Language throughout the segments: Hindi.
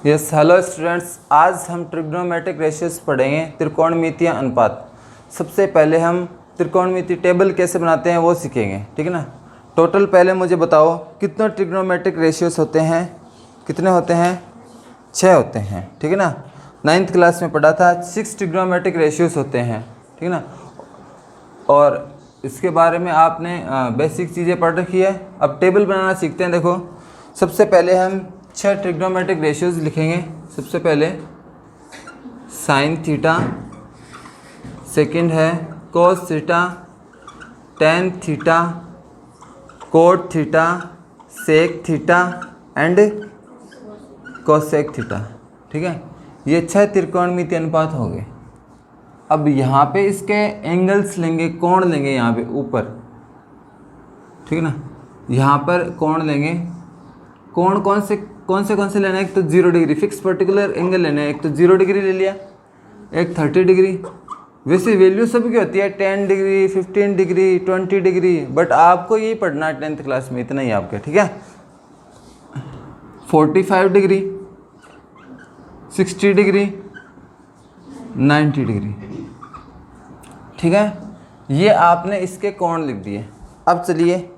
यस हेलो स्टूडेंट्स, आज हम ट्रिग्नोमेट्रिक रेशियोज पढ़ेंगे, त्रिकोणमितीय अनुपात। सबसे पहले हम त्रिकोणमितीय टेबल कैसे बनाते हैं वो सीखेंगे, ठीक है ना। टोटल पहले मुझे बताओ कितने ट्रिग्नोमेट्रिक रेशियोज होते हैं, कितने होते हैं? 6 होते हैं, ठीक है ना। 9th क्लास में पढ़ा था 6 ट्रिग्नोमेट्रिक रेशियोज होते हैं, ठीक है ना। और इसके बारे में आपने बेसिक चीज़ें पढ़ रखी है। अब टेबल बनाना सीखते हैं। देखो, सबसे पहले हम 6 ट्रिग्नोमेट्रिक रेशियोज लिखेंगे। सबसे पहले साइन थीटा, सेकंड है cos theta, tan theta, cot theta, sec theta and cosec theta, ठीक है। ये 6 त्रिकोणमितीय अनुपात हो गए। अब यहाँ पे इसके एंगल्स लेंगे, कोण लेंगे यहाँ पे ऊपर, ठीक है ना। यहाँ पर कोण लेंगे। कोण कौन से लेना है? एक तो 0 डिग्री फिक्स पर्टिकुलर एंगल लेना है। एक तो 0 डिग्री ले लिया, एक 30 डिग्री। वैसे वैल्यू सबकी होती है 10 डिग्री, 15 डिग्री, 20 डिग्री, बट आपको यही पढ़ना है 10th क्लास में, इतना ही आपके, ठीक है। 45 डिग्री, 60 डिग्री, 90 डिग्री, ठीक है। ये आपने इसके कोण लिख दिए। अब चलिए,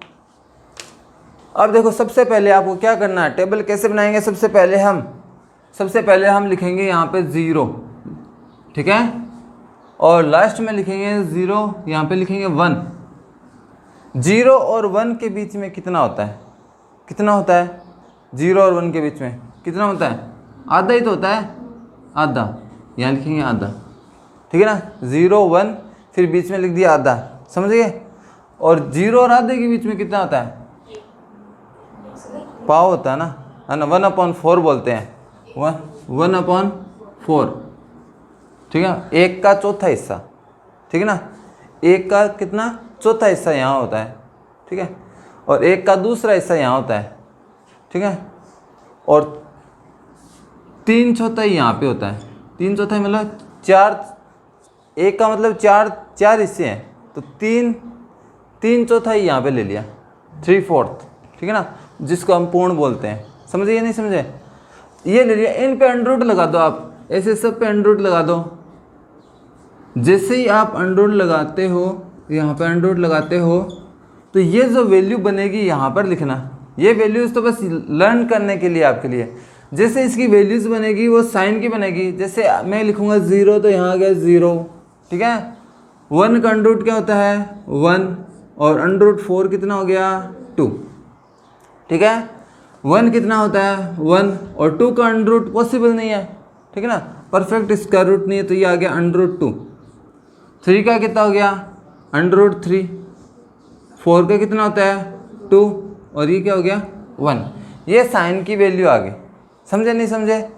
अब देखो, सबसे पहले आपको क्या करना है, टेबल कैसे बनाएंगे? सबसे पहले हम लिखेंगे यहाँ पे 0, ठीक है। और लास्ट में लिखेंगे 0, यहाँ पे लिखेंगे 1। 0 और 1 के बीच में कितना होता है? कितना होता है 0 और 1 के बीच में? कितना होता है? आधा ही तो होता है, आधा। यहाँ लिखेंगे आधा, ठीक है ना। 0 1 फिर बीच में लिख दिया आधा, समझ गए। और 0 और आधे के बीच में कितना होता है? पाव होता है ना, 1/4 बोलते हैं। 1/4, ठीक है। 1 का चौथा हिस्सा, ठीक है ना। 1 का कितना? चौथा हिस्सा यहाँ होता है, ठीक है। और 1 का दूसरा हिस्सा यहाँ होता है, ठीक है। और 3/4 यहाँ पे होता है। 3/4 मतलब 4, 1 का मतलब 4 हिस्से हैं, तो 3/4 यहाँ पे ले लिया, 3/4, ठीक है ना, जिसको हम पूर्ण बोलते हैं। समझे या नहीं समझे? ये ले लिया। इन पे अंडर रूट लगा दो आप, ऐसे सब पे अंडर रूट लगा दो। जैसे ही आप अंडर रूट लगाते हो, यहाँ पे अंडर रूट लगाते हो, तो ये जो वैल्यू बनेगी यहाँ पर लिखना। ये वैल्यूज़ तो बस लर्न करने के लिए आपके लिए। जैसे इसकी वैल्यूज़ बनेगी वो साइन की बनेगी। जैसे मैं लिखूँगा 0, तो यहाँ आ गया 0, ठीक है। 1 का अंडर रूट क्या होता है? 1, और अंडर रूट 4 कितना हो गया? 2, ठीक है। 1 कितना होता है? 1, और 2 का अंडर रूट पॉसिबल नहीं है, ठीक है ना, परफेक्ट स्क्वायर रूट नहीं है, तो ये आ गया अंडर रूट 2। 3 का कितना हो गया? Under root 3। 4 का कितना होता है? 2, और ये क्या हो गया? 1। ये साइन की वैल्यू आ गई। समझे नहीं समझे?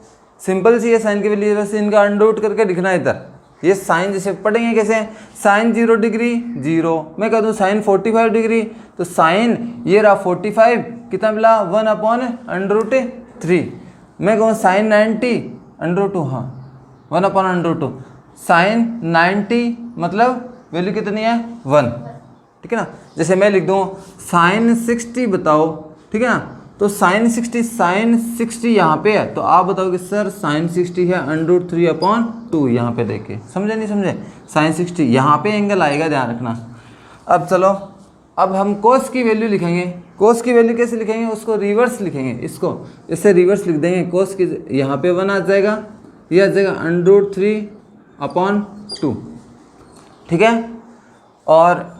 सिंपल सी ये साइन की वैल्यू, बस इनका अंडर रूट करके लिखना है इधर। ये साइन जैसे पढ़ेंगे कैसे? साइन 0 डिग्री 0, मैं कह दूँ साइन 45 डिग्री, तो साइन ये रहा 45, कितना मिला? 1/√3। मैं कहूँ साइन 90 √2, हाँ 1/√2। साइन 90 मतलब वैल्यू कितनी है? 1, ठीक है ना। जैसे मैं लिख दूँ साइन 60 बताओ, ठीक है ना, तो साइन 60 यहाँ पे है, तो आप बताओगे सर साइन 60 है √3/2, यहाँ पे देखिए। समझे नहीं समझे? साइन 60 यहाँ पे एंगल आएगा, ध्यान रखना। अब चलो, अब हम कोस की वैल्यू लिखेंगे। कोस की वैल्यू कैसे लिखेंगे? उसको रिवर्स लिखेंगे, इसको इससे रिवर्स लिख देंगे। कोस की यहाँ पे 1 आ जाएगा, ये आ जाएगा √3/2, ठीक है। और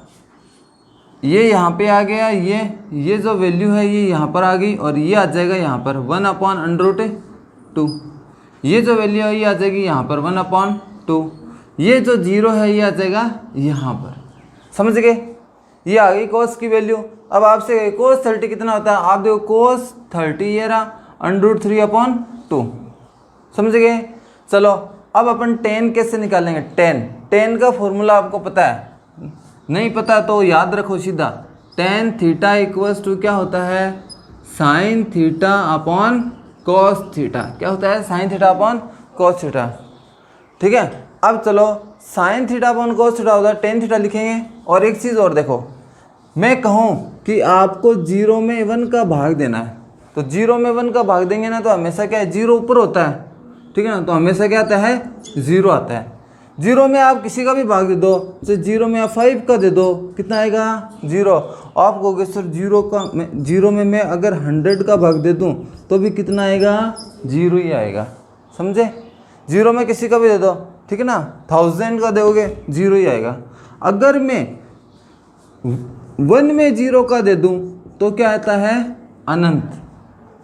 ये यहाँ पे आ गया, ये जो वैल्यू है ये यहाँ पर आ गई, और ये आ जाएगा यहाँ पर 1/√2। ये जो वैल्यू है ये आ जाएगी यहाँ पर 1/2। ये जो 0 है ये आ जाएगा यहाँ पर। समझ गए? ये आ गई कोस की वैल्यू। अब आपसे कोस 30 कितना होता है? आप देखो कोस 30 ये रहा √3/2। समझ गए? चलो, अब अपन tan कैसे निकालेंगे? tan का फॉर्मूला आपको पता है? नहीं पता तो याद रखो सीधा, tan थीटा इक्वल्स टू क्या होता है? Sine theta upon cos theta. क्या होता है? Sine theta upon cos theta, ठीक है। अब चलो, sine theta upon cos theta होता है, tan थीटा लिखेंगे। और एक चीज़ और देखो, मैं कहूँ कि आपको 0 में 1 का भाग देना है, तो 0 में 1 का भाग देंगे ना तो हमेशा क्या है, 0 ऊपर होता है, ठीक है ना, तो हमेशा क्या आता है, 0 आता है। 0 में आप किसी का भी भाग दे दो, जैसे 0 में आप 5 का दे दो, कितना आएगा, 0। आप कहोगे सर 0 में मैं अगर 100 का भाग दे दूँ तो भी कितना आएगा, 0 ही आएगा, समझे। 0 में किसी का भी दे दो, ठीक है ना, 1000 का दोगे 0 ही आएगा। अगर मैं 1 में 0 का दे दूं तो क्या आता है, अनंत।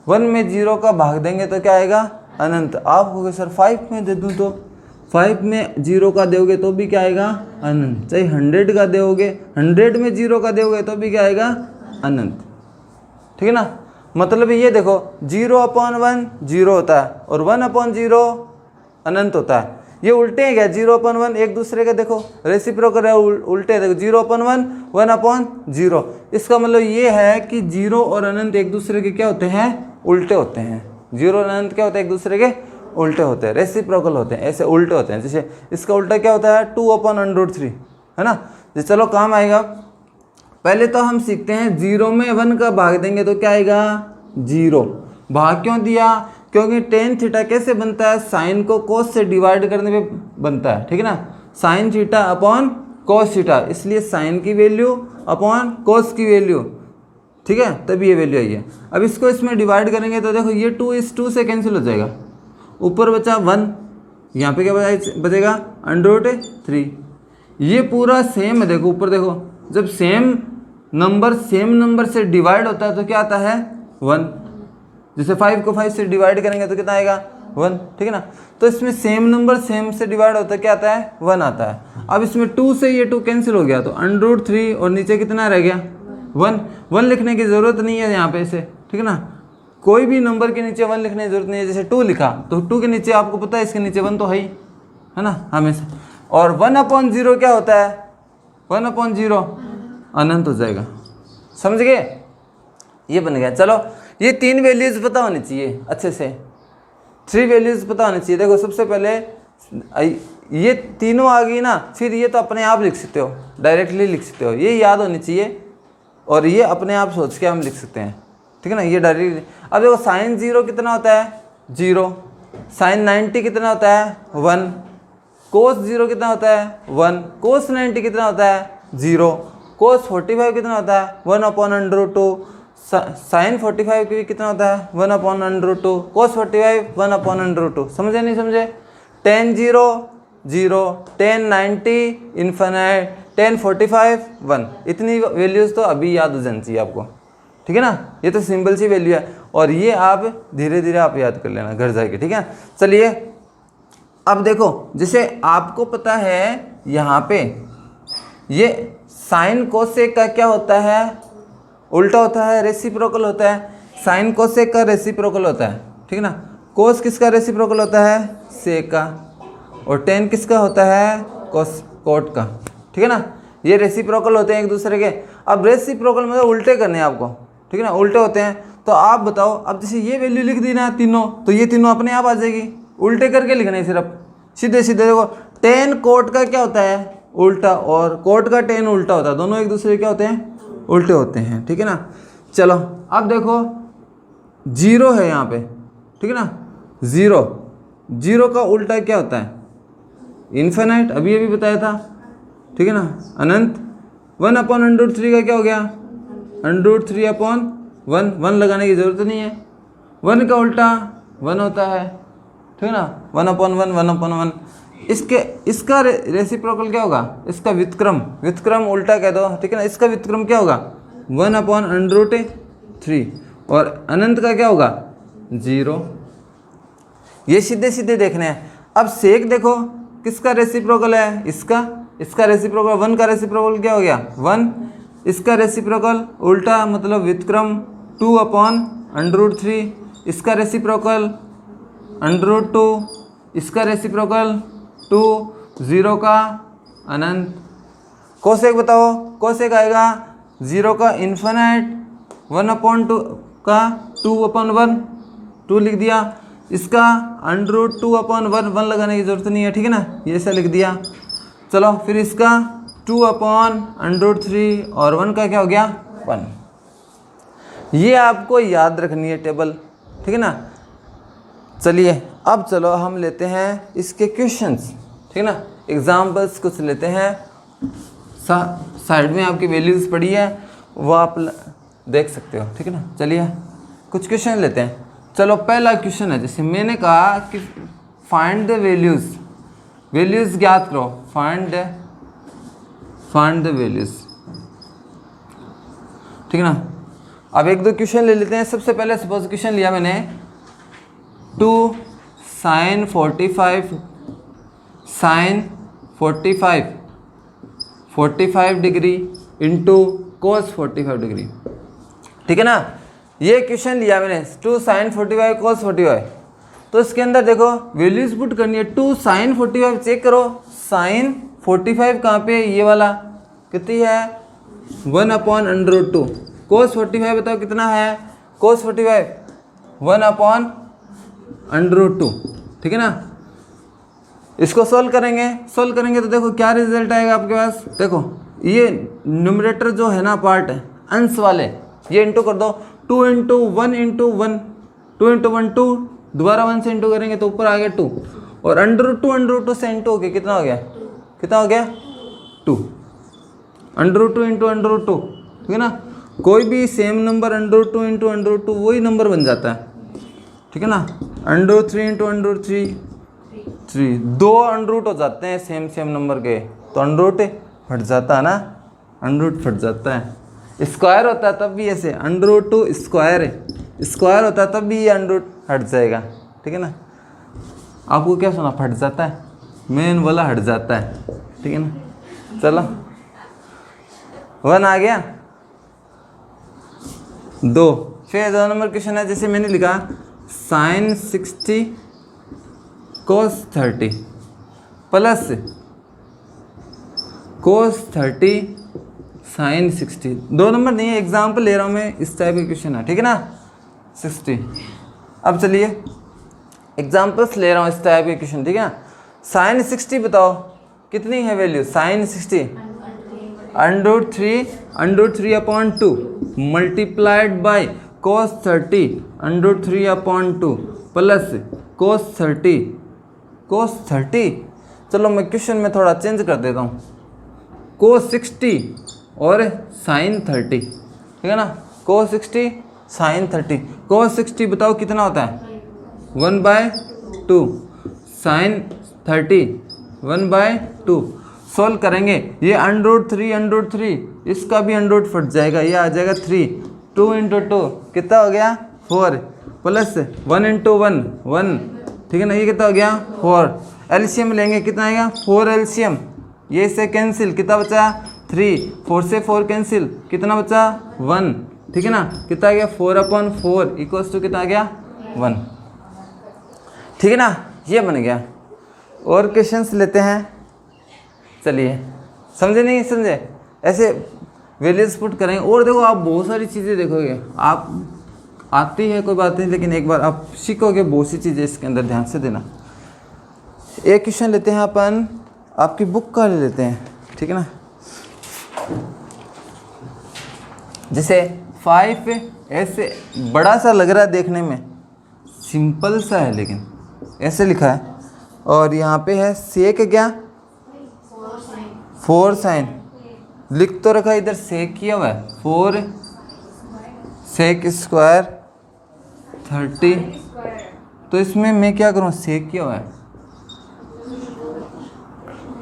1 में 0 का भाग देंगे तो क्या आएगा, अनंत। आप कहोगे सर 5 में दे दूं तो 5 में 0 का दोगे तो भी क्या आएगा, अनंत। चाहे 100 का दोगे, 100 में 0 का दोगे तो भी क्या आएगा, अनंत, ठीक है ना। मतलब ये देखो 0/1 0 होता है और 1/0 अनंत होता है। ये उल्टे हैं क्या, 0/1 एक दूसरे के देखो रेसिप्रोकल है, उल्टे देखो 0/1 1/0। इसका मतलब ये है कि 0 और अनंत एक दूसरे के क्या होते हैं, उल्टे होते हैं। 0 और अनंत क्या होते हैं, एक दूसरे के उल्टे होते हैं, रेसिप्रोकल होते हैं, ऐसे उल्टे होते हैं। जैसे इसका उल्टा क्या होता है, 2/√3, है ना। जैसे चलो काम आएगा, पहले तो हम सीखते हैं 0 में 1 का भाग देंगे तो क्या आएगा, 0। भाग क्यों दिया, क्योंकि टेन थीटा कैसे बनता है, साइन को कोस से डिवाइड करने पे बनता है, ठीक है ना, sine theta upon cos theta, इसलिए साइन की वैल्यू अपॉन कोस की वैल्यू, ठीक है, तभी ये वैल्यू आई है। अब इसको इसमें डिवाइड करेंगे तो देखो ये 2 इस 2 से कैंसिल हो जाएगा, ऊपर बचा 1, यहाँ पे क्या बचेगा, √3। ये पूरा सेम है, देखो ऊपर देखो, जब सेम नंबर से डिवाइड होता है तो क्या आता है, 1। जैसे 5 को 5 से डिवाइड करेंगे तो कितना आएगा, 1, ठीक है ना। तो इसमें सेम नंबर सेम से डिवाइड होता है, क्या आता है, 1 आता है। अब इसमें 2 से ये 2 कैंसिल हो गया तो √3 और नीचे कितना रह गया, 1 लिखने की ज़रूरत नहीं है यहाँ पे इसे, ठीक है ना। कोई भी नंबर के नीचे 1 लिखने की जरूरत नहीं है। जैसे 2 लिखा तो 2 के नीचे आपको पता है इसके नीचे 1 तो है ही, है ना, हमेशा। और 1/0 क्या होता है, 1/0 अनंत हो जाएगा, समझ गए, ये बन गया। चलो ये 3 वैल्यूज पता होनी चाहिए अच्छे से, 3 वैल्यूज पता होनी चाहिए। देखो सबसे पहले ये तीनों आ गई ना, फिर ये तो अपने आप लिख सकते हो, डायरेक्टली लिख सकते हो, ये याद होनी चाहिए और ये अपने आप सोच के हम लिख सकते हैं, ठीक है ना, ये डायरेक्टली। अब देखो साइन 0 कितना होता है, 0। साइन 90 कितना होता है, 1। कोस 0 कितना होता है, 1। कोस 90 कितना होता है, 0। कोस 45 कितना होता है, 1/√2। साइन 45 की कितना होता है, 1/√2। कोस 45 1/√2। समझे नहीं समझे। tan 0 0, tan 90 infinite, tan 45 1। इतनी वैल्यूज़ तो अभी याद हो जानी चाहिए आपको, ठीक है ना। ये तो सिंपल सी वैल्यू है और ये आप धीरे धीरे आप याद कर लेना घर जाके, ठीक है। चलिए अब देखो, जैसे आपको पता है यहाँ पे ये साइन कोसेक का क्या होता है, उल्टा होता है, रेसिप्रोकल होता है। साइन कोसेक का रेसिप्रोकल होता है, ठीक है ना। कोस किसका रेसिप्रोकल होता है, सेक का। और टेन किसका होता है, कोट का, ठीक है ना। ये रेसिप्रोकल होते हैं एक दूसरे के। अब रेसिप्रोकल मतलब उल्टे करने हैं आपको, ठीक है ना, उल्टे होते हैं। तो आप बताओ, अब जैसे ये वैल्यू लिख दी ना तीनों, तो ये तीनों अपने आप आ जाएगी। उल्टे करके लिखना है सिर्फ, सीधे सीधे। देखो टेन कोट का क्या होता है, उल्टा, और कोट का टेन उल्टा होता है। दोनों एक दूसरे क्या होते हैं, उल्टे होते हैं, ठीक है ना। चलो अब देखो 0 है यहाँ पे, ठीक है ना। 0 का उल्टा क्या होता है, इन्फिनिट, अभी बताया था, ठीक है ना, अनंत। 1/√3 का क्या हो गया, √3/1। 1 लगाने की जरूरत नहीं है। 1 का उल्टा 1 होता है, ठीक है ना, 1/1 1/1। इसका रेसिप्रोकल क्या होगा, इसका व्युत्क्रम उल्टा कह दो, ठीक है ना। इसका व्युत्क्रम क्या होगा, 1/√3। और अनंत का क्या होगा, 0। ये सीधे सीधे देखने हैं। अब सेक देखो किसका रेसिप्रोकल है, इसका रेसिप्रोकल 1 का रेसिप्रोकल क्या हो गया, 1। इसका रेसिप्रोकल उल्टा मतलब व्युत्क्रम 2/√3। इसका रेसिप्रोकल √2। इसका रेसिप्रोकल 2। 0 का अनंत। कोसेक बताओ, कोसेक आएगा 0 का इन्फिनिट, 1/2 का 2/1, 2 लिख दिया। इसका √2/1, 1 लगाने की जरूरत नहीं है, ठीक है ना, ये ऐसा लिख दिया। चलो फिर इसका 2/√3 और 1 का क्या हो गया, 1। ये आपको याद रखनी है टेबल, ठीक है ना। चलिए अब चलो हम लेते हैं इसके क्वेश्चंस, ठीक है ना, एग्जाम्पल्स कुछ लेते हैं। साइड में आपकी वैल्यूज़ पड़ी है वो आप देख सकते हो, ठीक है ना। चलिए कुछ क्वेश्चन लेते हैं। चलो पहला क्वेश्चन है, जैसे मैंने कहा कि फाइंड द वैल्यूज़, वैल्यूज़ ज्ञात करो, फाइंड द वैल्यूज़, ठीक है ना। अब एक दो क्वेश्चन ले लेते हैं। सबसे पहले सपोज क्वेश्चन लिया मैंने 2 sin 45 degree into cos 45 degree, ठीक है ना। ये क्वेश्चन लिया मैंने 2 sin 45 cos 45। तो इसके अंदर देखो वैल्यूज पुट करनी है। 2 sin 45 चेक करो, sin 45 कहाँ पे, ये वाला कितनी है 1/√2। cos 45 बताओ कितना है, cos 45 1/√2, ठीक है ना। इसको सोल्व करेंगे तो देखो क्या रिजल्ट आएगा आपके पास। देखो ये न्यूमरेटर जो है ना पार्ट है अंश वाले, ये इंटू कर दो, 2 × 1 × 1, 2 × 1 2, दोबारा 1 से इंटू करेंगे तो ऊपर आ गया 2, और √2 से इंटू हो गया, कितना हो गया 2, √2 × √2, ठीक है ना। कोई भी सेम नंबर √2 × √2 वही नंबर बन जाता है, ठीक है ना। √3 × √3 3, 2 √ हो जाते हैं सेम नंबर के, तो √ फट जाता है ना, √ फट जाता है। स्क्वायर होता है तब भी ऐसे √2 स्क्वायर होता है तब भी ये √ हट जाएगा, ठीक है ना। आपको क्या सुना, फट जाता है, मेन वाला हट जाता है, ठीक है ना। चलो 1 आ गया। 2 फिर 2 नंबर क्वेश्चन है, जैसे मैंने लिखा sin 60 cos 30 plus cos 30 sin 60। 2 number नहीं है, एग्जाम्पल ले रहा हूँ मैं, इस टाइप का क्वेश्चन है, ठीक है ना 60। अब चलिए एग्जाम्पल्स ले रहा हूँ इस टाइप के क्वेश्चन, ठीक है ना। sin 60 बताओ कितनी है value, sin 60 √3/2 multiplied by cos 30 √3/2 plus cos 30। चलो मैं क्वेश्चन में थोड़ा चेंज कर देता हूँ, cos 60 और sin 30, ठीक है ना। cos 60 sin 30, cos 60 बताओ कितना होता है 1/2, sin 30 1/2। सोल्व करेंगे, ये √3 इसका भी √ फट जाएगा, ये आ जाएगा 3, 2 × 2 कितना हो गया 4, प्लस 1 × 1, ठीक है ना, ये कितना हो गया 4। एलसीएम लेंगे कितना आएगा 4 एलसीएम, ये से कैंसिल कितना बचा 3, 4 से 4 कैंसिल कितना बचा 1, ठीक है ना। कितना आ गया 4/4 = कितना आ गया 1, ठीक है ना। ये बन गया। और क्वेश्चंस लेते हैं, चलिए समझे नहीं समझे, ऐसे वैल्यूज पुट करेंगे। और देखो आप बहुत सारी चीज़ें देखोगे, आप आती है कोई बात नहीं, लेकिन एक बार आप सीखोगे बहुत सी चीज़ें इसके अंदर, ध्यान से देना। एक क्वेश्चन लेते हैं अपन, आपकी बुक का ले लेते हैं, ठीक है ना। जैसे 5 ऐसे बड़ा सा लग रहा है देखने में, सिंपल सा है लेकिन ऐसे लिखा है, और यहाँ पे है सेक क्या 4 sin, लिख तो रखा है इधर सेक किया हुआ है 4 sec स्क्वायर 30, तो इसमें मैं क्या करूँ, सेक किया हुआ है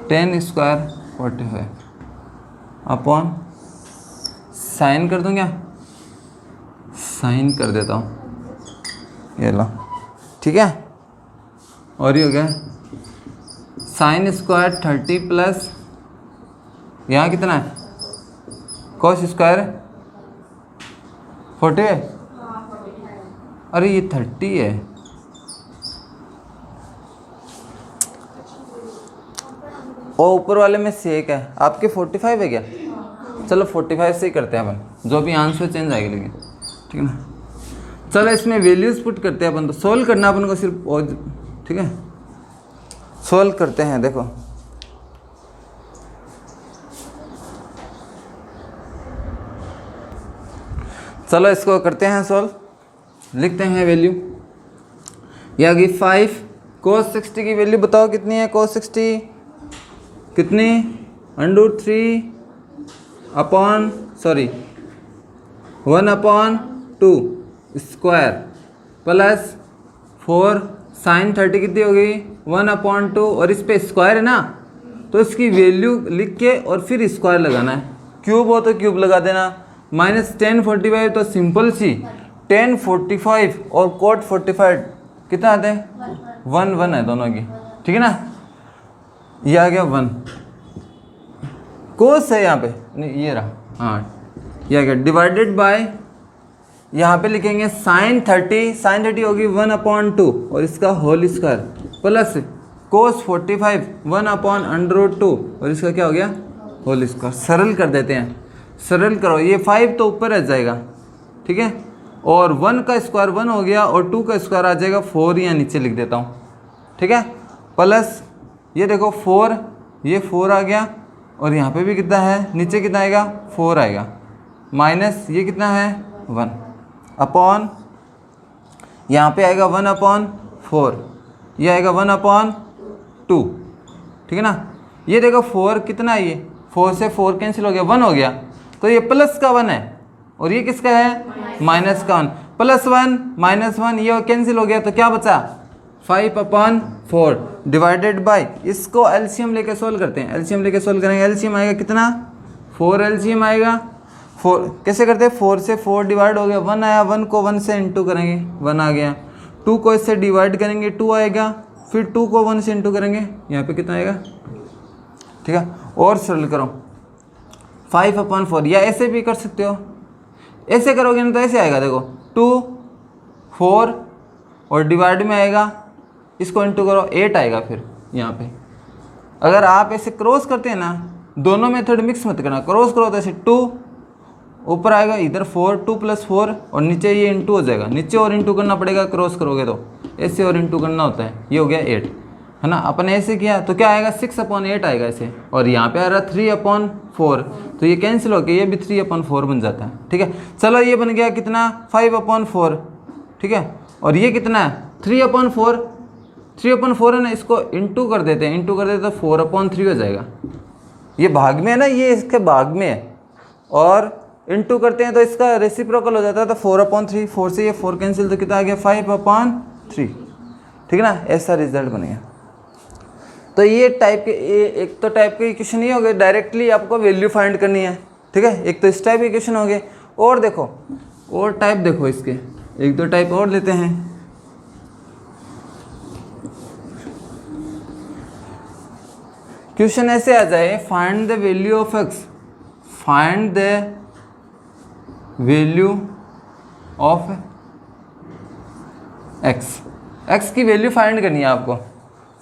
10 स्क्वायर 45 अपॉन साइन कर दूँ क्या, साइन कर देता हूँ, ये लो, ठीक है। और ये हो गया sin स्क्वायर 30 प्लस यहाँ कितना है cos स्क्वायर 40 है, अरे ये 30 है, और ऊपर वाले में सेक है, आपके 45 है क्या, चलो 45 से ही करते हैं अपन, जो भी आंसर चेंज आएगा लेकिन, ठीक है ना। चलो इसमें वैल्यूज पुट करते हैं अपन, तो सोल्व करना अपन को सिर्फ, और ठीक है सोल्व करते हैं। देखो चलो इसको करते हैं सॉल्व, लिखते हैं वैल्यू। ये आ गई 5 cos 60 की वैल्यू बताओ कितनी है। cos 60 कितनी, √3 अपॉन 1/2 स्क्वायर प्लस 4 sin 30 कितनी हो गई 1/2, और इस पे स्क्वायर है ना तो इसकी वैल्यू लिख के और फिर स्क्वायर लगाना है। क्यूब हो तो क्यूब लगा देना। -1045 तो सिंपल सी 1045 और cot 45 कितना आते हैं 1 है दोनों की, ठीक है ना। ये आ गया 1, कोस है यहाँ पे नहीं ये रहा, हाँ ये आ गया डिवाइडेड बाय, यहाँ पे लिखेंगे sin 30 होगी 1/2 और इसका होल स्क्वायर प्लस cos 45 1/√2 और इसका क्या हो गया होल स्क्वायर। सरल कर देते हैं, सरल करो, ये 5 तो ऊपर रह जाएगा, ठीक है, और 1 का स्क्वायर 1 हो गया और 2 का स्क्वायर आ जाएगा 4, यहाँ नीचे लिख देता हूँ, ठीक है, प्लस ये देखो 4, ये 4 आ गया और यहाँ पे भी कितना है नीचे कितना आएगा 4 आएगा, माइनस ये कितना है 1 अपॉन, यहाँ पे आएगा 1/4, ये आएगा 1/2, ठीक है ना। ये देखो 4 कितना है, ये 4 से 4 कैंसिल हो गया 1 हो गया, तो ये प्लस का 1 है और ये किसका है माइनस का 1, +1 -1 ये कैंसिल हो गया तो क्या बचा 5/4 डिवाइडेड बाय, इसको एलसीएम लेके सोल्व करते हैं। एलसीएम लेके सोल्व करेंगे, एलसीएम आएगा कितना 4 एलसीएम आएगा 4, कैसे करते हैं 4 से 4 डिवाइड हो गया 1 आया, 1 को 1 से इंटू करेंगे 1 आ गया, 2 को इससे डिवाइड करेंगे 2 आएगा, फिर 2 को 1 से इंटू करेंगे यहाँ पे कितना आएगा, ठीक है। और सरल करो 5/4, या ऐसे भी कर सकते हो, ऐसे करोगे ना तो ऐसे आएगा देखो 2 4 और डिवाइड में आएगा, इसको इंटू करो 8 आएगा फिर यहाँ पे। अगर आप ऐसे क्रॉस करते हैं ना, दोनों मेथड मिक्स मत करना, क्रॉस करो तो ऐसे 2 ऊपर आएगा इधर 4 2 + 4 और नीचे ये इंटू हो जाएगा, नीचे और इंटू करना पड़ेगा क्रॉस करोगे तो, ऐसे और इंटू करना होता है, ये हो गया 8 है ना। अपने ऐसे किया तो क्या आएगा 6/8 आएगा ऐसे, और यहाँ पे आ रहा 3/4 तो ये कैंसिल होकर ये भी 3/4 बन जाता है, ठीक है। चलो ये बन गया कितना 5/4, ठीक है, और ये कितना है 3/4 है ना, इसको इंटू कर देते हैं, इंटू कर देते तो 4/3 हो जाएगा। ये भाग में है ना, ये इसके भाग में है, और इंटू करते हैं तो इसका रेसिप्रोकल हो जाता है तो 4/3, 4 से ये 4 कैंसिल तो कितना आ गया 5/3, ठीक है ना। ऐसा रिजल्ट बनेगा। तो ये टाइप के, ये एक तो टाइप के इक्वेशन ही हो गए, डायरेक्टली आपको वैल्यू फाइंड करनी है, ठीक है। एक तो इस टाइप के इक्वेशन हो गए, और देखो और टाइप देखो इसके, एक दो टाइप और लेते हैं। क्वेश्चन ऐसे आ जाए find the value of x, find the value of x, x की वैल्यू फाइंड करनी है आपको,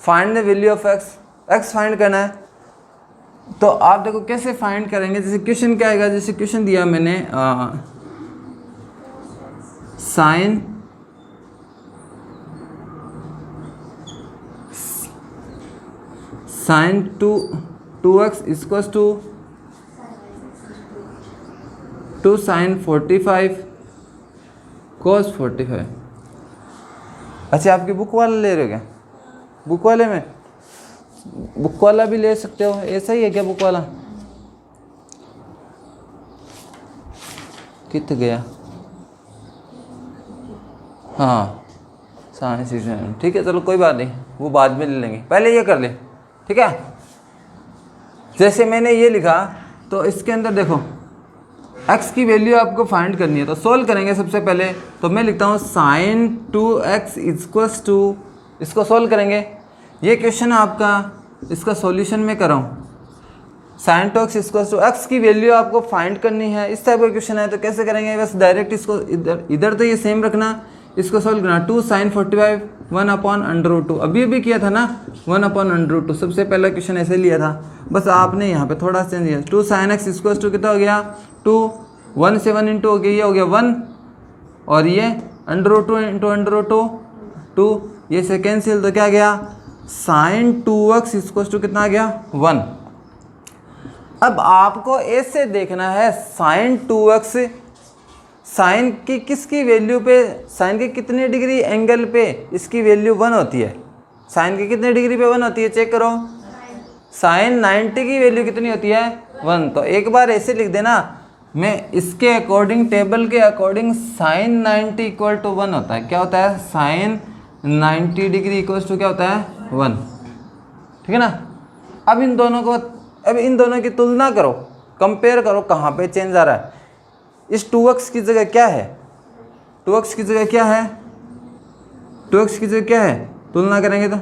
find the value of x, x find करना है। तो आप देखो कैसे फाइंड करेंगे, जैसे क्वेश्चन क्या आएगा, जैसे क्वेश्चन दिया मैंने sine 2x equals to 2 sin 45 cos 45। अच्छा आपकी बुक वाला ले रहे हो क्या, बुक वाले में, बुक वाला भी ले सकते हो, ऐसा ही है क्या बुक वाला, कित गया, हाँ साइंस, ठीक है चलो कोई बात नहीं, वो बाद में ले लेंगे, पहले ये कर ले, ठीक है। जैसे मैंने ये लिखा तो इसके अंदर देखो x की वैल्यू आपको फाइंड करनी है, तो सोल्व करेंगे सबसे पहले। तो मैं लिखता हूँ sin 2x इक्वल्स टू, इसको सोल्व करेंगे। ये क्वेश्चन आपका, इसका सॉल्यूशन मैं कर रहा हूँ, sin 2x equals to, x की वैल्यू आपको फाइंड करनी है। इस टाइप का क्वेश्चन है तो कैसे करेंगे, बस डायरेक्ट इसको इधर तो ये सेम रखना, इसको सोल्व करना। 2 sin 45 1/√2, अभी किया था ना 1/√2, सबसे पहला क्वेश्चन ऐसे लिया था, बस आपने यहाँ पे थोड़ा चेंज किया। 2 sin x इक्वल्स टू कितना हो गया 2, 1 से 1 इंटू हो गया, ये हो गया 1, और ये √2 इंटू √2 2, ये से कैंसिल तो क्या गया sin 2x इक्वल्स टू कितना आ गया 1। अब आपको ऐसे देखना है sin 2x साइन की किसकी वैल्यू पे, साइन के कितने डिग्री एंगल पे इसकी वैल्यू 1 होती है? साइन के कितने डिग्री पे 1 होती है, चेक करो। साइन 90 की वैल्यू कितनी होती है? 1। तो एक बार ऐसे लिख देना, मैं इसके अकॉर्डिंग, टेबल के अकॉर्डिंग साइन 90 इक्वल टू 1 होता है। क्या होता है? साइन 90 डिग्री इक्वल टू क्या होता है? 1। ठीक है ना। अब इन दोनों की तुलना करो, कंपेयर करो, कहाँ पे चेंज आ रहा है। इस 2x की जगह क्या है? 2x की जगह क्या है? 2x की जगह क्या है? तुलना करेंगे तो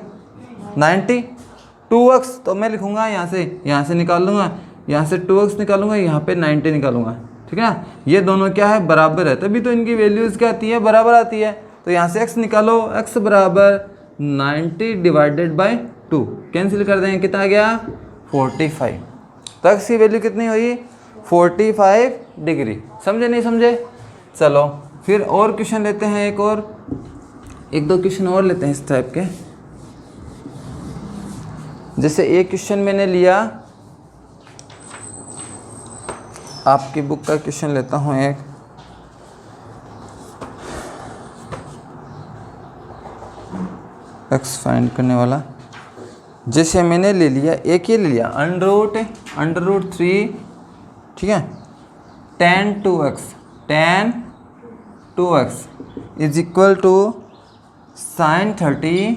90। 2x तो मैं लिखूंगा यहाँ से निकाल लूँगा, यहाँ से 2x निकालूंगा, यहाँ पे 90 निकालूंगा। ठीक है ना। ये दोनों क्या है? बराबर है, तभी तो इनकी वैल्यूज़ क्या आती है? बराबर आती है। तो यहाँ से x निकालो, x बराबर 90 डिवाइडेड बाई 2, कैंसिल कर देंगे, कितना आ गया? 45। तो x की वैल्यू कितनी हुई? 45 डिग्री। समझे नहीं समझे? चलो फिर और क्वेश्चन लेते हैं, एक दो क्वेश्चन और लेते हैं इस टाइप के। जैसे एक क्वेश्चन मैंने लिया, आपकी बुक का क्वेश्चन लेता हूँ एक। x फाइंड करने वाला, जैसे मैंने ले लिया, एक ये ले लिया अंडर रूट 3, ठीक है, tan 2x is equal to sine 30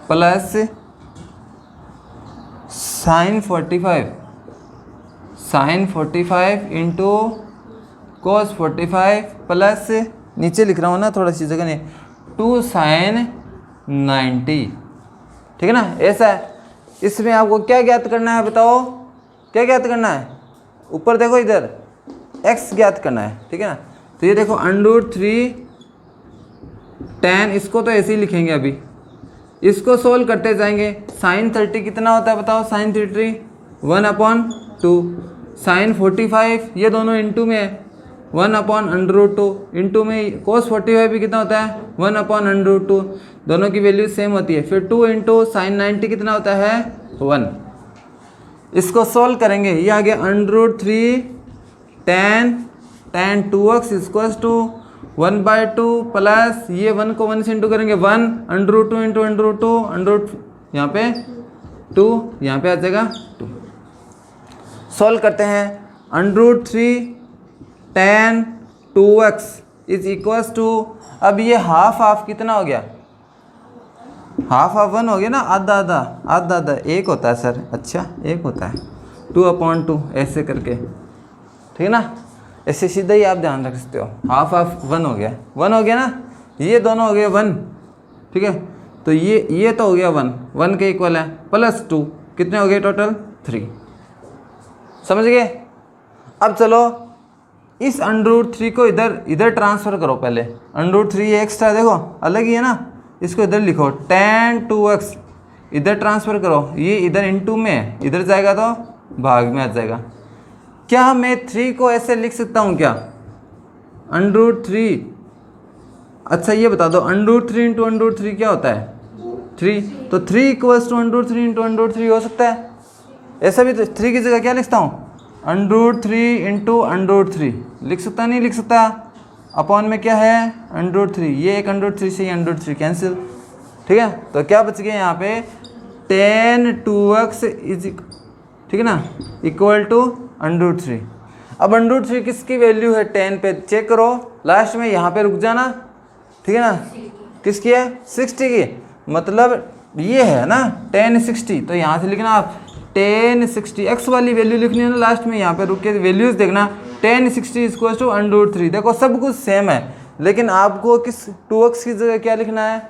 plus sine 45 into cos 45 plus, नीचे लिख रहा हूँ ना, थोड़ा सी जगह नहीं, 2 साइन 90। ठीक है ना, ऐसा है। इसमें आपको क्या ज्ञात करना है, बताओ क्या ज्ञात करना है? ऊपर देखो, इधर x ज्ञात करना है। ठीक है ना। तो ये देखो √3 tan, इसको तो ऐसे ही लिखेंगे, अभी इसको सोल्व करते जाएंगे। साइन 30 कितना होता है बताओ? साइन 30 1/2, साइन 45 ये दोनों इंटू में है, 1/√2, इंटू में cos 45 भी कितना होता है? 1/√2, दोनों की वैल्यू सेम होती है। फिर 2 इंटू साइन 90 कितना होता है? 1। इसको सोल्व करेंगे, ये आ गया √3 tan 2x equals to 1/2 plus, ये 1 को 1 से इंटू करेंगे, 1 √2 इंटू √2 यहाँ पे 2, यहाँ पे आ जाएगा 2। सोल्व करते हैं, √3 tan 2x is equals to, अब ये हाफ कितना हो गया? हाफ 1 हो गया ना, आधा एक होता है सर, अच्छा एक होता है 2/2 ऐसे करके। ठीक है ना, ऐसे सीधा ही आप ध्यान रख सकते हो। हाफ 1 हो गया, 1 हो गया ना, ये दोनों हो गए 1। ठीक है, तो ये तो हो गया 1 के इक्वल है, प्लस 2 कितने हो गए टोटल? 3। समझ गए? अब चलो इस √3 को इधर ट्रांसफ़र करो। पहले √3 ये एक्स्ट्रा देखो अलग ही है ना, इसको इधर लिखो, tan 2x इधर ट्रांसफ़र करो, ये इधर इंटू में है, इधर जाएगा तो भाग में आ जाएगा। क्या मैं 3 को ऐसे लिख सकता हूँ क्या? √3, अच्छा ये बता दो, √3 इंटू √3 क्या होता है? 3, तो 3 इक्वल्स टू √3 इंटू √3 हो सकता है। ऐसा भी तो 3 की जगह क्या लिखता हूँ? √3 इंटू √3 लिख सकता, नहीं लिख सकता? अपॉन में क्या है? √3, ये एक √3 से ये √3 कैंसिल। ठीक है, तो क्या बच गया यहाँ पे? tan 2x इज, ठीक है ना, इक्वल टू √3। अब √3 किसकी वैल्यू है? tan पे चेक करो, लास्ट में यहाँ पे रुक जाना। ठीक है ना, किसकी है? 60 की, मतलब ये है ना tan 60, तो यहाँ से लिखना आप tan 60, x वाली वैल्यू लिखनी है ना लास्ट में, यहाँ पे रुक के वैल्यूज देखना, tan 60 इक्वल टू √3। देखो सब कुछ सेम है, लेकिन आपको किस 2x की जगह क्या लिखना है?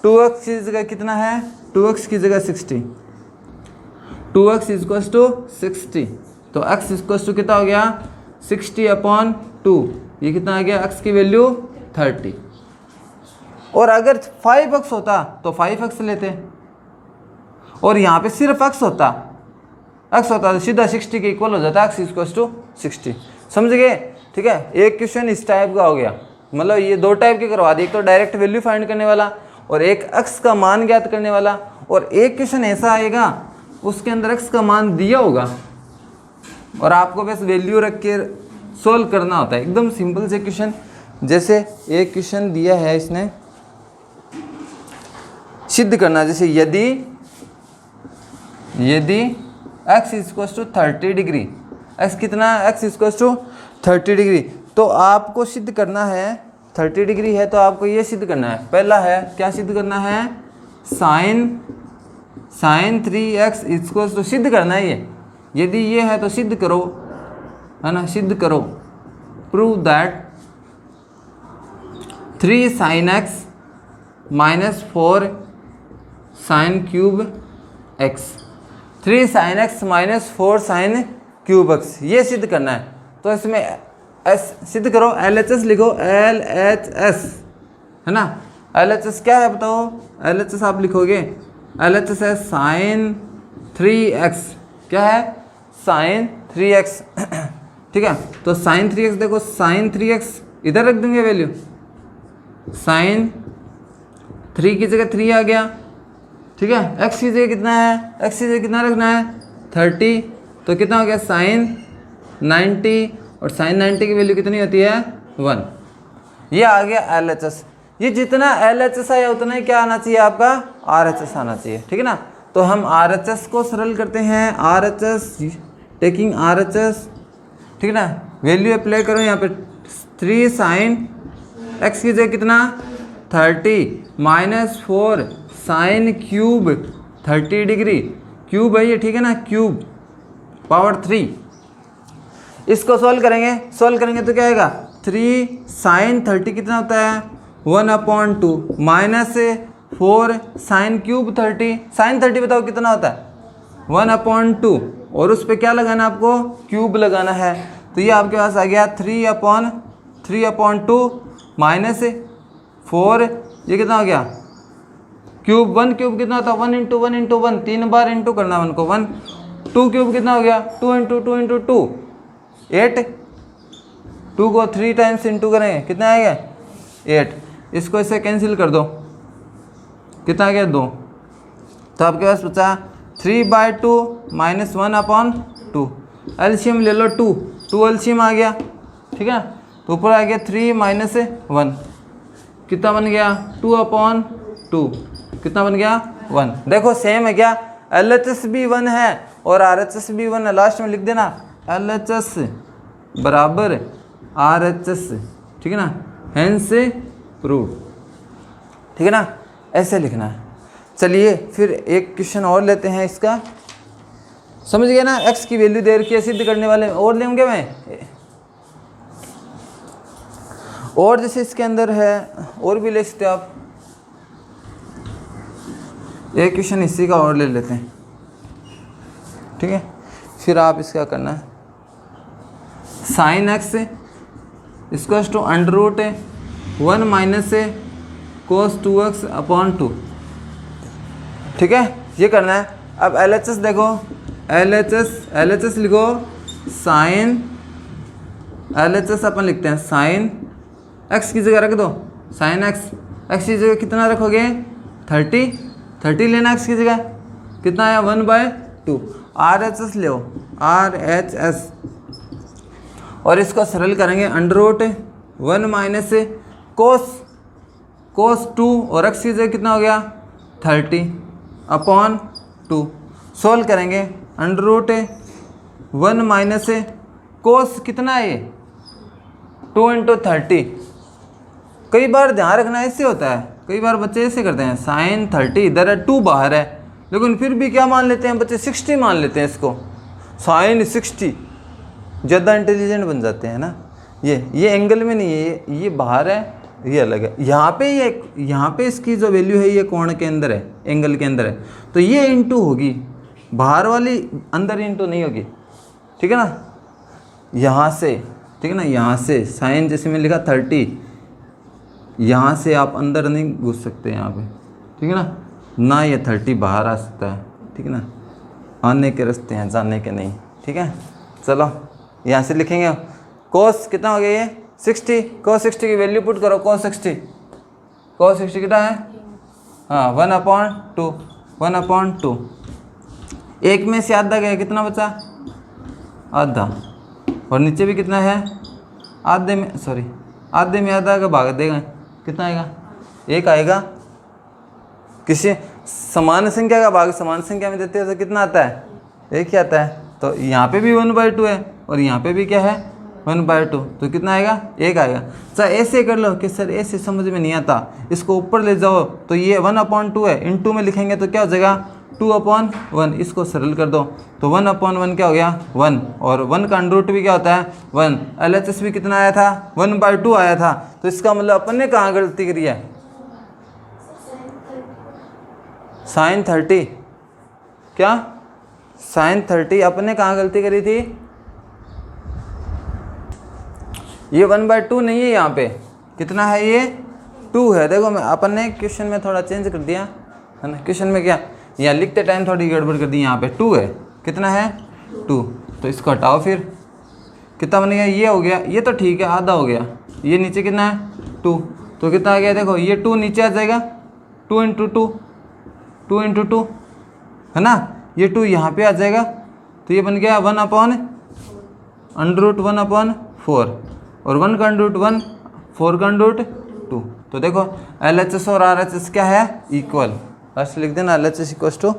2x की जगह कितना है? 2x की जगह 60, 2x इक्वल टू 60, तो x इक्वल टू कितना हो गया? 60/2, ये कितना आ गया? x की वैल्यू 30। और अगर 5x होता तो 5x लेते, और यहाँ पे सिर्फ x होता तो सीधा 60 के इक्वल हो जाता, x इक्वल टू 60। समझ गए? ठीक है, एक क्वेश्चन इस टाइप का हो गया, मतलब ये 2 टाइप के करवा दिए, एक तो डायरेक्ट वैल्यू फाइंड करने वाला और एक x का मान ज्ञात करने वाला। और एक क्वेश्चन ऐसा आएगा उसके अंदर x का मान दिया होगा और आपको बस वैल्यू रख के सोल्व करना होता है, एकदम सिंपल से क्वेश्चन। जैसे एक क्वेश्चन दिया है इसने सिद्ध करना, जैसे यदि x equals to 30 degree, x कितना, x इक्वल्स टू 30 डिग्री, तो आपको सिद्ध करना है 30 डिग्री है तो आपको ये सिद्ध करना है। पहला है क्या सिद्ध करना है, साइन 3x इक्वल्स टू सिद्ध करना है ये। यदि ये है तो सिद्ध करो, है ना, सिद्ध करो। Prove that 3 sin x minus 4 sin cube x, 3 sin x minus 4 sin cube x, ये सिद्ध करना है। तो इसमें s सिद्ध करो, LHS लिखो, LHS है ना। LHS क्या है बताओ, LHS आप लिखोगे, LHS है sin 3x, क्या है, sin 3x ठीक है। तो sin 3x देखो, sin 3x इधर रख दूंगे वैल्यू, sin 3 की जगह 3 आ गया, ठीक है। x की जगह कितना है, x की जगह कितना रखना है 30, तो कितना हो गया sin 90, और sin 90 की वैल्यू कितनी होती है 1। ये आ गया LHS। ये जितना LHS आया उतना ही क्या आना चाहिए आपका, RHS आना चाहिए, ठीक है ना। तो हम RHS को सरल करते हैं, RHS टेकिंग RHS, ठीक है ना। वैल्यू अप्लाई करो यहाँ पे, 3 sin x की जगह कितना 30 minus 4 sin cube 30 degree, cube है ये, ठीक है ना, क्यूब पावर 3। इसको सॉल्व करेंगे तो क्या आएगा, 3 sin 30 कितना होता है 1/2 माइनस 4 sin क्यूब 30, sin 30 बताओ कितना होता है 1/2, और उस पर क्या लगाना आपको, क्यूब लगाना है। तो ये आपके पास आ गया 3/2 माइनस 4, ये कितना हो गया क्यूब, 1 क्यूब कितना होता है 1 × 1 × 1, 3 बार इंटू करना 1 को, 1, 2 क्यूब कितना हो गया 2 × 2 × 2 8, 2 को 3 टाइम्स इंटू करेंगे कितना आएगा 8। इसको इससे कैंसिल कर दो, कितना आ गया 2। तो आपके पास बचा 3/2 माइनस 1/2, एलसीएम ले लो 2 एलसीएम आ गया, ठीक है। तो ऊपर आ गया 3 माइनस 1, कितना बन गया 2/2, कितना बन गया 1। देखो सेम है क्या, LHS भी 1 है और RHS भी 1 है, लास्ट में लिख देना LHS बराबर RHS, ठीक है ना, हेंस प्रूव, ठीक है ना, ऐसे लिखना है। चलिए फिर एक क्वेश्चन और लेते हैं, इसका समझ गए ना, x की वैल्यू दे रखी है, सिद्ध करने वाले और लेंगे मैं, और जैसे इसके अंदर है और भी ले सकते आप, एक क्वेश्चन इसी का और ले लेते हैं, ठीक है। फिर आप इसका करना है, sin x equals to √1 minus cos 2x/2, ठीक है, ये करना है। अब LHS देखो, LHS लिखो, sin LHS अपन लिखते हैं sin x की जगह रख दो, sin x की जगह कितना रखोगे 30 लेना, x की जगह कितना आया 1/2। RHS ले, RHS, और इसको सरल करेंगे, √1 माइनस cos 2, और x की जगह कितना हो गया 30/2। सोल्व करेंगे, √1 माइनस cos कितना है 2 × 30। कई बार ध्यान रखना ऐसे होता है, कई बार बच्चे ऐसे करते हैं, sin 30 इधर है 2 बाहर है, लेकिन फिर भी क्या मान लेते हैं बच्चे 60 मान लेते हैं इसको, sin 60, ज़्यादा इंटेलिजेंट बन जाते हैं ना। ये एंगल में नहीं है, ये बाहर है, ये अलग है। यहाँ पे इसकी जो वैल्यू है ये कोण के अंदर है, एंगल के अंदर है, तो ये इंटू होगी, बाहर वाली अंदर इंटू नहीं होगी, ठीक है ना। यहाँ से, ठीक है ना, यहाँ से साइन जैसे मैं लिखा 30, यहाँ से आप अंदर नहीं घुस सकते यहाँ पे, ठीक है ना ये 30 बाहर आ सकता है, ठीक है ना, आने के रास्ते हैं, जाने के नहीं, ठीक है। चलो यहाँ से लिखेंगे, cos कितना हो गया ये 60, cos 60 की वैल्यू पुट करो, cos 60 कितना है, हाँ 1/2, एक में से आधा गया, कितना बचा आधा, और नीचे भी कितना है आधे में आधा का भाग देगा, कितना आएगा? 1 आएगा। किसी समान संख्या का भाग समान संख्या में देते हैं तो कितना आता है? 1 ही आता है। तो यहाँ पे भी 1/2 है और यहाँ पे भी क्या है? 1/2। तो कितना आएगा? 1 आएगा। सर ऐसे कर लो कि सर ऐसे समझ में नहीं आता, इसको ऊपर ले जाओ तो ये 1/2 है, इनटू में लिखेंगे तो क्या हो जाएगा? 2/1। इसको सरल कर दो तो 1/1 क्या हो गया? 1। और 1 का अंडर रूट भी क्या होता है? 1। LHS भी कितना आया था? 1/2 आया था। तो इसका मतलब अपन ने कहाँ गलती करी है? sin 30। क्या sin 30 अपन ने कहाँ गलती करी थी? ये 1/2 नहीं है, यहाँ पे कितना है? ये 2 है। देखो मैं अपन ने क्वेश्चन में थोड़ा चेंज कर दिया है ना। क्वेश्चन में क्या, यहाँ लिखते टाइम थोड़ी गड़बड़ कर दी। यहाँ पे 2 है, कितना है? 2। तो इसको हटाओ, फिर कितना बन गया? ये हो गया, ये तो ठीक है, आधा हो गया। ये नीचे कितना है? 2। तो कितना आ गया? देखो ये 2 नीचे आ जाएगा, 2 × 2, 2 × 2 है ना। ये 2 यहाँ पे आ जाएगा तो ये बन गया 1/√1/4 और 1 का अंडर रूट 1, 4 का अंडर रूट 2। तो देखो LHS और RHS क्या है? इक्वल। लास्ट लिख देना LHS =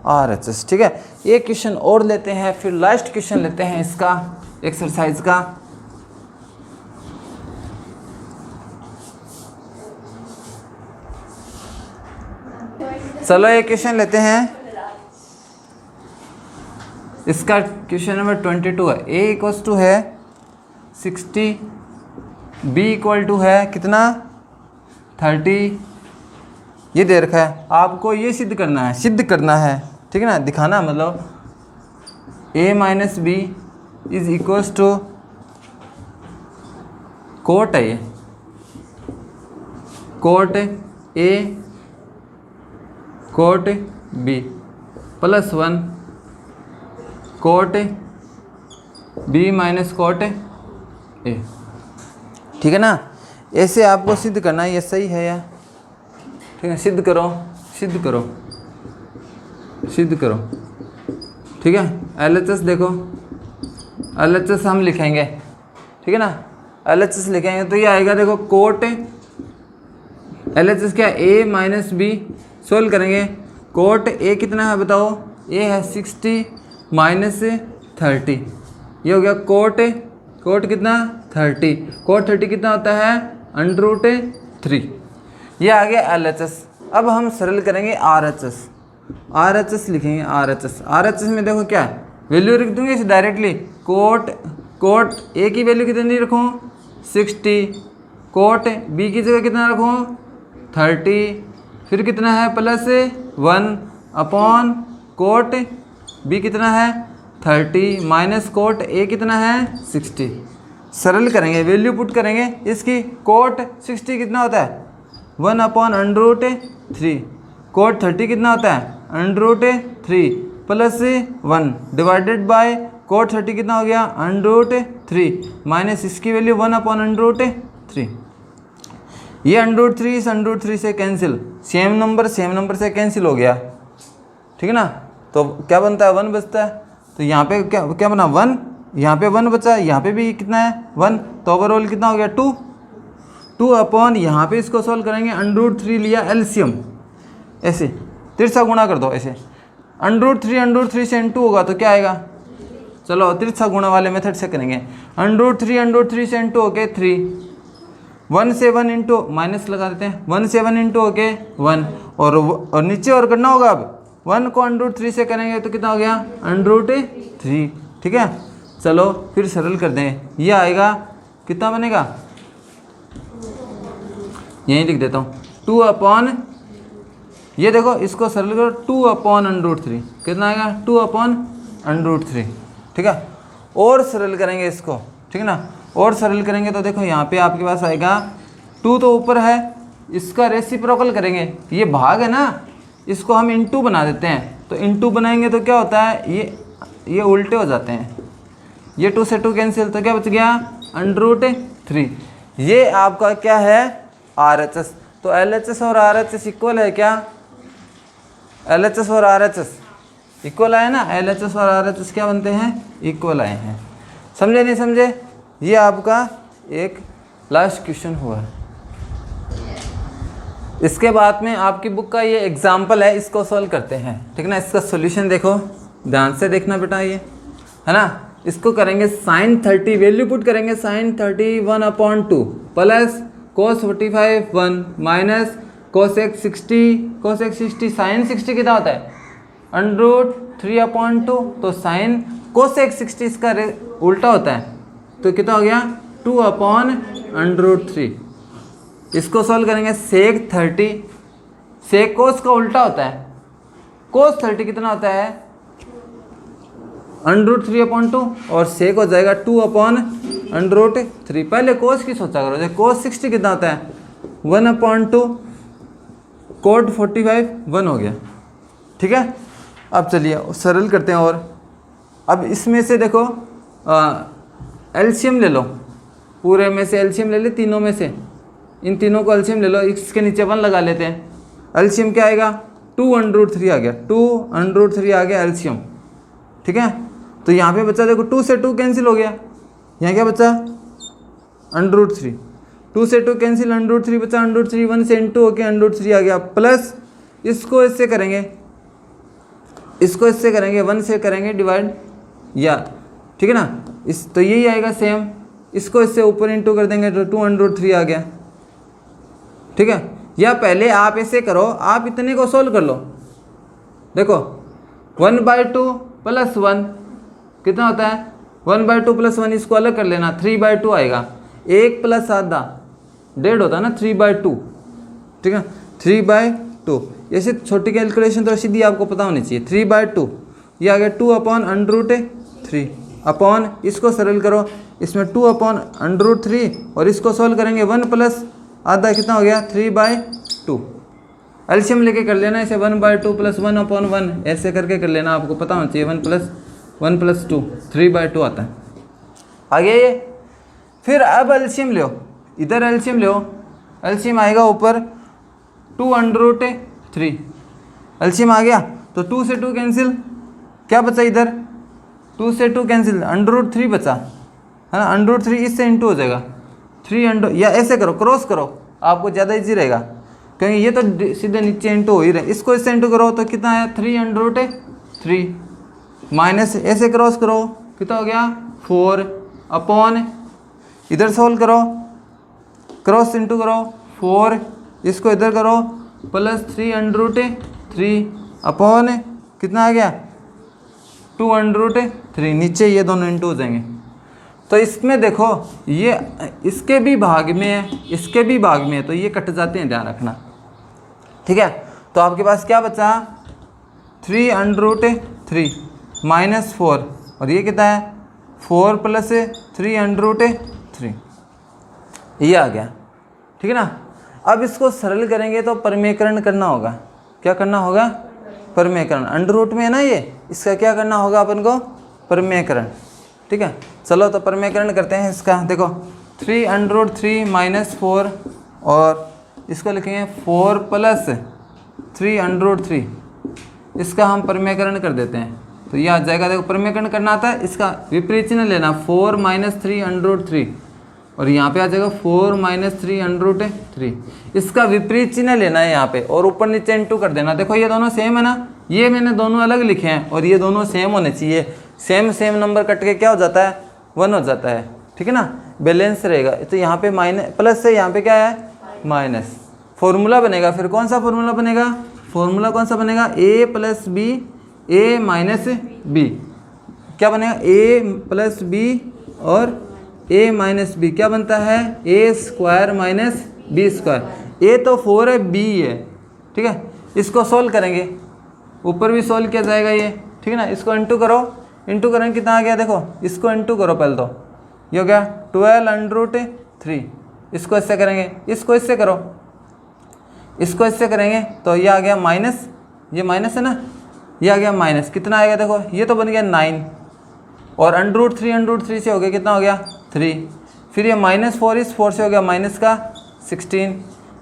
RHS। ठीक है, एक क्वेश्चन और लेते हैं, फिर लास्ट क्वेश्चन लेते हैं इसका एक्सरसाइज का। चलो एक क्वेश्चन लेते हैं, इसका क्वेश्चन नंबर 22 है। A = है 60, B = है कितना? 30। ये दे रखा है, आपको ये सिद्ध करना है, ठीक है ना, दिखाना, मतलब A - B = कोट है, ये cot A cot B +1 cot B - cot A। ठीक है ना, ऐसे आपको सिद्ध करना है। ये सही है या? ठीक है, सिद्ध करो। ठीक है, LHS देखो, LHS हम लिखेंगे, ठीक है ना। LHS लिखेंगे तो ये आएगा, देखो कोट LHS क्या? A - B। सोल्व करेंगे, कोट A कितना है बताओ? A है 60 - 30। ये हो गया कोट कितना? 30। कोट 30 कितना होता है? √3। ये आ गया LHS। अब हम सरल करेंगे RHS लिखेंगे। RHS में देखो क्या वैल्यू रख दूंगे इसे डायरेक्टली। कोट A की वैल्यू कितनी रखूँ? 60। कोट B की जगह कितना रखूँ? 30। फिर कितना है? +1 कोट B कितना है? 30 - कोट A कितना है? 60। सरल करेंगे, वैल्यू पुट करेंगे इसकी। कोट 60 कितना होता है? 1/√3। कोट 30 कितना होता है? √3 +1 डिवाइडेड बाय कोट 30 कितना हो गया? √3 माइनस इसकी वैल्यू 1/√3। ये √3 इस √3 से कैंसिल, सेम नंबर से कैंसिल हो गया, ठीक है ना। तो क्या बनता है? 1 बचता है। तो यहाँ पे क्या बना? 1। यहाँ पे 1 बचा, यहाँ पे भी कितना है? 1। तो ओवरऑल कितना हो गया? 2 अपॉन, यहाँ पे इसको सॉल्व करेंगे, √3 लिया एलसीएम, ऐसे तिरछा गुणा कर दो ऐसे। √3 से × होगा तो क्या आएगा? चलो तिरछा गुणा वाले मेथड से करेंगे। √3 से × होके 3, 1 से 1 इंटू माइनस लगा देते हैं, 1 से 1 इंटू होके 1, और नीचे और करना होगा। अब 1 को √3 से करेंगे तो कितना हो गया? √3। ठीक है, चलो फिर सरल कर दें। ये आएगा कितना बनेगा? यहीं लिख देता हूँ, 2 अपॉन, ये देखो इसको सरल करो, 2 अपॉन √3 कितना आएगा? 2 अपॉन √3। ठीक है, और सरल करेंगे इसको, ठीक है ना। और सरल करेंगे तो देखो यहाँ पे आपके पास आएगा 2 तो ऊपर है, इसका रेसिप्रोकल करेंगे, ये भाग है ना, इसको हम × बना देते हैं। तो × बनाएंगे तो क्या होता है? ये उल्टे हो जाते हैं, ये 2 से 2 कैंसिल, तो क्या बच गया? √3। ये आपका क्या है? RHS। तो LHS और RHS इक्वल है क्या? LHS और RHS इक्वल आए ना, LHS और RHS क्या बनते हैं? इक्वल आए हैं। समझे नहीं समझे? ये आपका एक लास्ट क्वेश्चन हुआ है। इसके बाद में आपकी बुक का ये एग्जाम्पल है, इसको सॉल्व करते हैं, ठीक है ना। इसका सॉल्यूशन देखो, ध्यान से देखना बेटा, ये है ना। इसको करेंगे sin 30, वैल्यू पुट करेंगे sin 30 1/2 plus cos 45 1 minus cos x 60 sin 60 कितना होता है √3/2, तो sin cos x 60 इसका उल्टा होता है, तो कितना हो गया 2/√3। इसको सॉल्व करेंगे sec 30, sec cos का उल्टा होता है, cos 30 कितना होता है √3/2 और sec हो जाएगा 2/√3। पहले cos की सोचा करो, जैसे cos 60 कितना होता है 1/2, cot 45 1 हो गया, ठीक है। अब चलिए सरल करते हैं। और अब इसमें से देखो एलसीएम ले लो, पूरे में से एलसीएम ले ले, तीनों में से इन तीनों को एलसीएम ले लो, इसके नीचे 1 लगा लेते हैं। एलसीएम क्या आएगा 2√3 आ गया, 2√3 आ गया एलसीएम, ठीक है। तो यहाँ पे बच्चा देखो 2 से 2 कैंसिल हो गया, यहाँ क्या बचा √3, 2 से 2 कैंसिल, √3 बचा, √3 1 से इंटू होके √3 आ गया, प्लस इसको इससे करेंगे, इसको इससे करेंगे, 1 से करेंगे डिवाइड, या ठीक है ना। इस तो यही आएगा सेम, इसको इससे ऊपर इंटू कर देंगे तो 2√3 आ गया, ठीक है। या पहले आप ऐसे करो, आप इतने को सोल्व कर लो, देखो 1/2 प्लस 1 कितना होता है 1/2 प्लस 1, इसको अलग कर लेना, 3/2 आएगा, 1 प्लस आधा 1.5 होता है ना 3/2, ठीक है 3/2। ऐसे छोटी कैलकुलेशन तो सीधी आपको पता होनी चाहिए, 3/2 ये आ गया 2/√3 अपॉन, इसको सरल करो, इसमें 2/√3 और इसको सोल्व करेंगे 1 प्लस आधा कितना हो गया 3/2। एलसीएम लेके कर लेना इसे, 1/2 प्लस 1/1 ऐसे करके कर लेना, आपको पता होना चाहिए 1 प्लस 2 3/2 आता है। आगे ये फिर अब एलसीएम लो, इधर एलसीएम लो, एलसीएम आएगा ऊपर 2√3, एलसीएम आ गया तो 2 से 2 कैंसिल, क्या बचा इधर 2 से 2 कैंसिल, √3 बचा है ना, √3 इससे इंटू हो जाएगा 3, या ऐसे करो क्रॉस करो, आपको ज़्यादा इजी रहेगा क्योंकि ये तो सीधे नीचे इंटू हो ही रहे, इसको इससे इंटू करो तो कितना है 3√3 माइनस ऐसे क्रॉस करो कितना हो गया 4 अपॉन, इधर सोल्व करो क्रॉस इंटू करो 4, इसको इधर करो प्लस 3√3 अपॉन कितना आ गया 2√3, नीचे ये दोनों इंटू हो जाएंगे। तो इसमें देखो ये इसके भी भाग में है, इसके भी भाग में है, तो ये कट जाते हैं, ध्यान रखना, ठीक है। तो आपके पास क्या बचा 3√3 माइनस 4 और ये कितना है 4 प्लस 3√3, ये आ गया, ठीक है ना। अब इसको सरल करेंगे तो परमेकरण करना होगा, क्या करना होगा परमेकरण, अंडर रूट में है ना ये, इसका क्या करना होगा अपन को परमेकरण, ठीक है। चलो तो परमेकरण करते हैं इसका, देखो 3√3 माइनस 4 और इसको लिखेंगे 4 प्लस 3√3, इसका हम परमेकरण कर देते हैं तो ये आ जाएगा। देखो परमेकरण करना आता है, इसका विपरीत चिन्ह लेना 4 माइनस 3√3 और यहाँ पे आ जाएगा 4 माइनस 3√3, इसका विपरीत चिन्ह लेना है यहाँ पे और ऊपर नीचे इंटू कर देना। देखो ये दोनों सेम है ना, ये मैंने दोनों अलग लिखे हैं और ये दोनों सेम होने चाहिए, सेम नंबर कट के क्या हो जाता है 1 हो जाता है, ठीक है ना, बैलेंस रहेगा। तो यहाँ पे माइनस प्लस से यहाँ पे क्या है माइनस, फॉर्मूला बनेगा, फिर कौन सा फॉर्मूला बनेगा, फॉर्मूला कौन सा बनेगा a plus B a minus B, क्या बनेगा a प्लस बी और a माइनस बी क्या बनता है a square minus B square, a तो 4 है b है, ठीक है। इसको सोल्व करेंगे, ऊपर भी सोल्व किया जाएगा ये, ठीक है ना। इसको इंटू करो, इंटू करेंगे कितना आ गया, देखो इसको इंटू करो पहले तो, ये हो गया 12√3, इसको इससे करेंगे, इसको इससे करो, इसको इससे करेंगे तो ये आ गया माइनस, ये माइनस है ना, ये आ गया माइनस, कितना आएगा देखो ये तो बन गया 9 और √3 से हो गया कितना हो गया 3, फिर ये -4 इस 4 से हो गया माइनस का 16,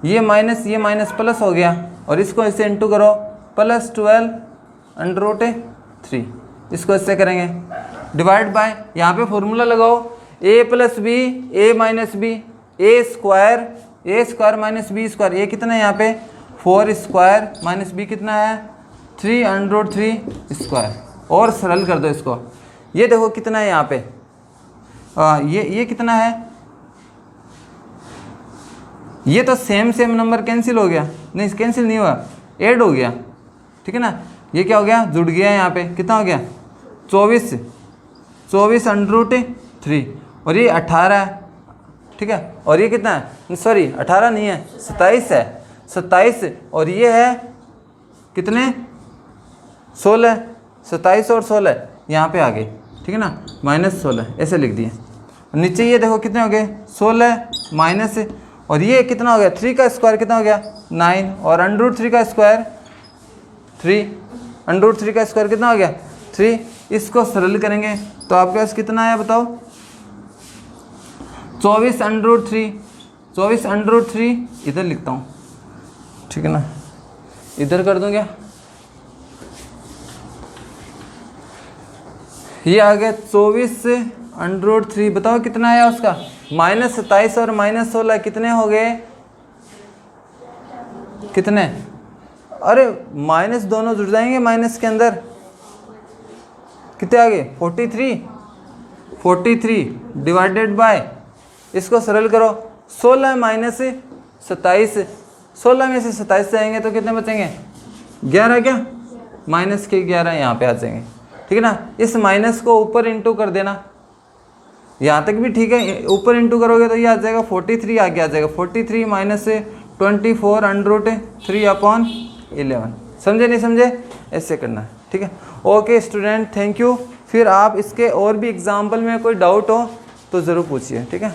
ये माइनस प्लस हो गया और इसको इससे इंटू करो प्लस 12√3, इसको इससे करेंगे डिवाइड बाय, यहाँ पे फॉर्मूला लगाओ ए प्लस बी, ए माइनस बी, ए स्क्वायर माइनस बी स्क्वायर, ये कितना है यहाँ पे 4 स्क्वायर माइनस बी कितना है 3√3 स्क्वायर। और सरल कर दो इसको, ये देखो कितना है यहाँ पे ये कितना है, ये तो सेम नंबर कैंसिल हो गया, नहीं कैंसिल नहीं हुआ, ऐड हो गया, ठीक है ना। ये क्या हो गया, जुड़ गया यहाँ पे, कितना हो गया 24√3 और ये 18 है, ठीक है। और ये कितना है, सॉरी 18 नहीं है 27 है, 27 और ये है कितने 16, 27 और 16 यहाँ पे आ गए, ठीक है ना, -16 ऐसे लिख दिए। नीचे ये देखो कितने हो गए 16 माइनस, और ये कितना हो गया 3 का स्क्वायर कितना हो गया 9 और √3 का स्क्वायर 3, √3 का स्क्वायर कितना हो गया 3। इसको सरल करेंगे तो आपके पास कितना आया बताओ 24√3 इधर लिखता हूँ, ठीक है ना, इधर कर दूँ क्या, ये आ गया 24√3, बताओ कितना आया उसका -27 और -16 कितने हो गए, कितने, अरे माइनस दोनों जुड़ जाएंगे, माइनस के अंदर कितने आ गए 43 डिवाइडेड बाय, इसको सरल करो 16 माइनस 27, 16 में से 27 जाएंगे तो कितने बचेंगे 11, क्या माइनस के 11 यहाँ पे आ जाएंगे, ठीक है ना। इस माइनस को ऊपर इंटू कर देना, यहाँ तक भी ठीक है, ऊपर इंटू करोगे तो ये आ जाएगा 43, आगे आ जाएगा 43 माइनस 24√3/11, समझे नहीं समझे, ऐसे करना है, ठीक है। Okay student, thank you. फिर आप इसके और भी एग्जाम्पल में कोई डाउट हो तो ज़रूर पूछिए, ठीक है।